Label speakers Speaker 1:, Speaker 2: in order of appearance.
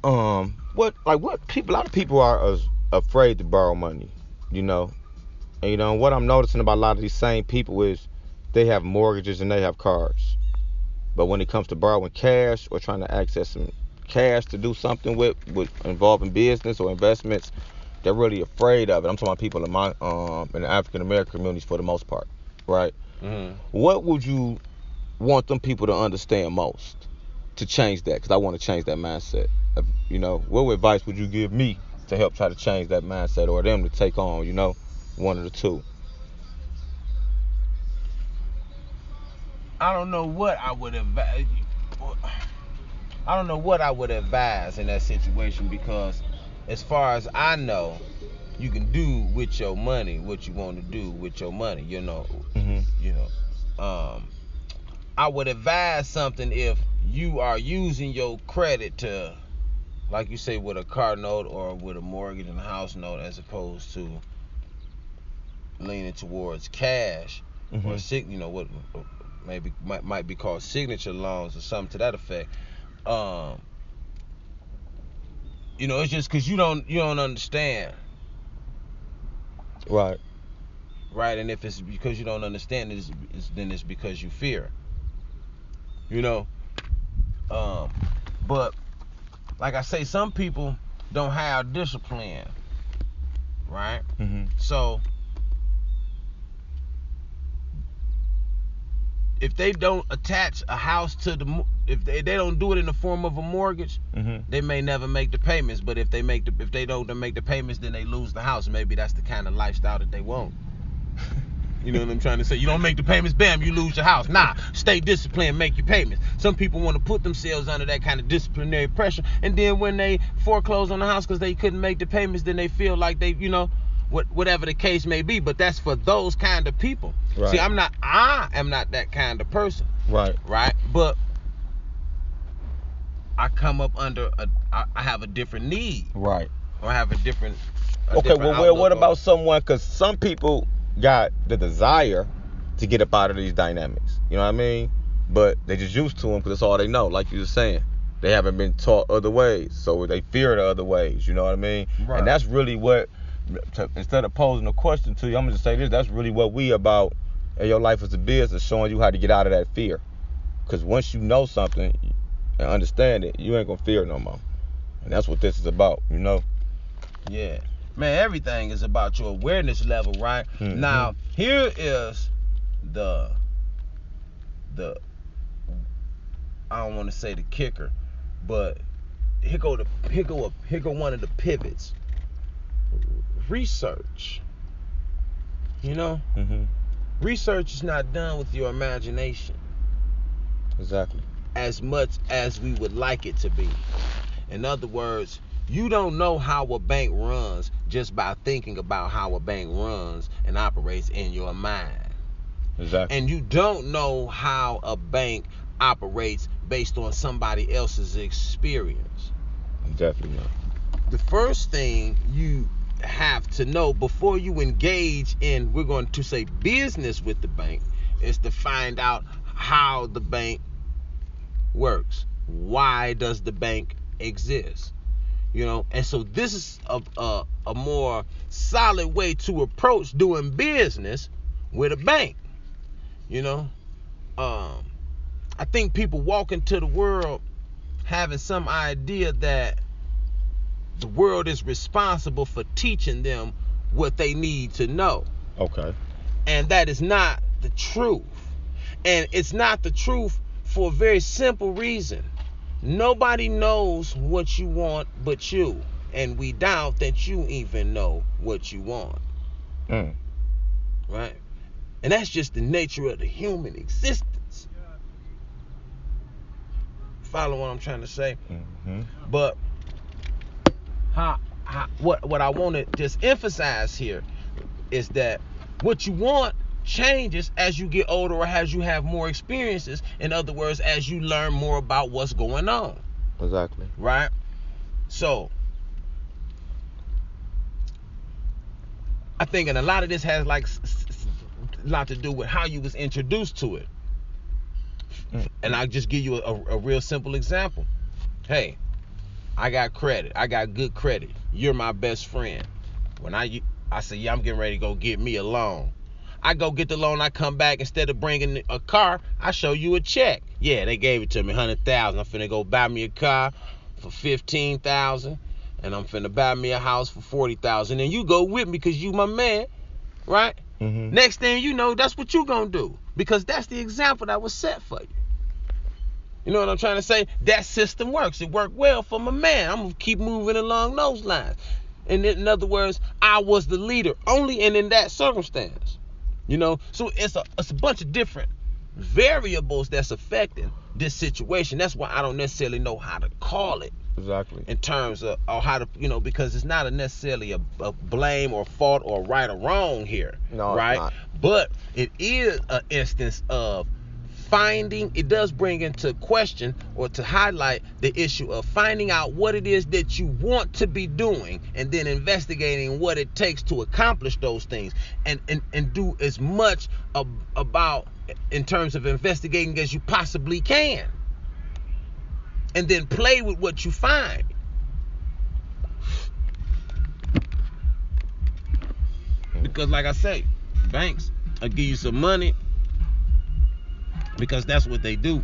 Speaker 1: what people, a lot of people are afraid to borrow money, you know. And what I'm noticing about a lot of these same people is they have mortgages and they have cars. But when it comes to borrowing cash or trying to access some cash to do something with involving business or investments, they're really afraid of it. I'm talking about people in my in the African American communities for the most part, right?
Speaker 2: Mm-hmm.
Speaker 1: What would you want them people to understand most to change that? Because I want to change that mindset. What advice would you give me to help try to change that mindset, or them to take on, one of the two?
Speaker 2: I don't know what I would advise. I don't know what I would advise in that situation, because as far as I know, you can do with your money what you want to do with your money.
Speaker 1: Mm-hmm.
Speaker 2: I would advise something if you are using your credit to, like you say, with a car note or with a mortgage and a house note, as opposed to leaning towards cash,
Speaker 1: Mm-hmm.
Speaker 2: or what maybe might be called signature loans or something to that effect. It's just because you don't understand,
Speaker 1: Right.
Speaker 2: right? And if it's because you don't understand, then it's because you fear. But like I say, some people don't have discipline, right?
Speaker 1: Mm-hmm.
Speaker 2: So if they don't attach a house to if they don't do it in the form of a mortgage,
Speaker 1: Mm-hmm.
Speaker 2: they may never make the payments. But if they don't make the payments, then they lose the house. Maybe that's the kind of lifestyle that they want. You know what I'm trying to say? You don't make the payments, bam, you lose your house. Nah, stay disciplined, make your payments. Some people want to put themselves under that kind of disciplinary pressure, and then when they foreclose on the house because they couldn't make the payments, then they feel like they, whatever the case may be. But that's for those kind of people.
Speaker 1: Right.
Speaker 2: See, I am not that kind of person.
Speaker 1: Right.
Speaker 2: Right? But I come up under I have a different need.
Speaker 1: Right.
Speaker 2: Or I have a different
Speaker 1: Okay, well, what about someone, because some people got the desire to get up out of these dynamics, you know what I mean? But they just used to them because that's all they know, like you were saying. They haven't been taught other ways, so they fear the other ways, you know what I mean?
Speaker 2: Right.
Speaker 1: And that's really what, instead of posing a question to you, I'm going to say this, that's really what we about in your life as a business, showing you how to get out of that fear. Because once you know something and understand it, you ain't going to fear no more. And that's what this is about,
Speaker 2: Yeah. Man, everything is about your awareness level, right?
Speaker 1: Mm-hmm.
Speaker 2: Now, here is the I don't want to say the kicker, but here go one of the pivots. Research.
Speaker 1: Mm-hmm.
Speaker 2: Research is not done with your imagination
Speaker 1: Exactly.
Speaker 2: as much as we would like it to be. In other words, you don't know how a bank runs just by thinking about how a bank runs and operates in your mind.
Speaker 1: Exactly.
Speaker 2: And you don't know how a bank operates based on somebody else's experience.
Speaker 1: Definitely not.
Speaker 2: The first thing you have to know before you engage in, we're going to say, business with the bank, is to find out how the bank works. Why does the bank exist? And so this is a more solid way to approach doing business with a bank. I think people walk into the world having some idea that the world is responsible for teaching them what they need to know.
Speaker 1: Okay.
Speaker 2: And that is not the truth. And it's not the truth for a very simple reason. Nobody knows what you want but you, and we doubt that you even know what you want. Right? And that's just the nature of the human existence. Follow what I'm trying to say?
Speaker 1: Mm-hmm.
Speaker 2: But what I want to just emphasize here is that what you want changes as you get older or as you have more experiences. In other words, as you learn more about what's going on.
Speaker 1: Exactly.
Speaker 2: Right? So I think, and a lot of this has like a lot to do with how you was introduced to it. And I'll just give you a real simple example. Hey, I got credit. I got good credit. You're my best friend. When I say, yeah, I'm getting ready to go get me a loan. I go get the loan. I come back, instead of bringing a car, I show you a check. Yeah, they gave it to me, $100,000. I'm finna go buy me a car for $15,000, and I'm finna buy me a house for $40,000. And you go with me because you my man, right?
Speaker 1: Mm-hmm.
Speaker 2: Next thing you know, that's what you gonna do, because that's the example that was set for you. You know what I'm trying to say? That system works. It worked well for my man. I'm gonna keep moving along those lines. And in other words, I was the leader only and in that circumstance. You know, so it's a bunch of different variables that's affecting this situation. That's why I don't necessarily know how to call it.
Speaker 1: Exactly.
Speaker 2: In terms of, or how to, you know, because it's not necessarily a blame or fault or right or wrong here.
Speaker 1: No,
Speaker 2: right?
Speaker 1: It's not.
Speaker 2: But it is an instance of finding, it does bring into question or to highlight the issue of finding out what it is that you want to be doing, and then investigating what it takes to accomplish those things, and do as much about in terms of investigating as you possibly can, and then play with what you find. Because like I say, banks will give you some money because that's what they do.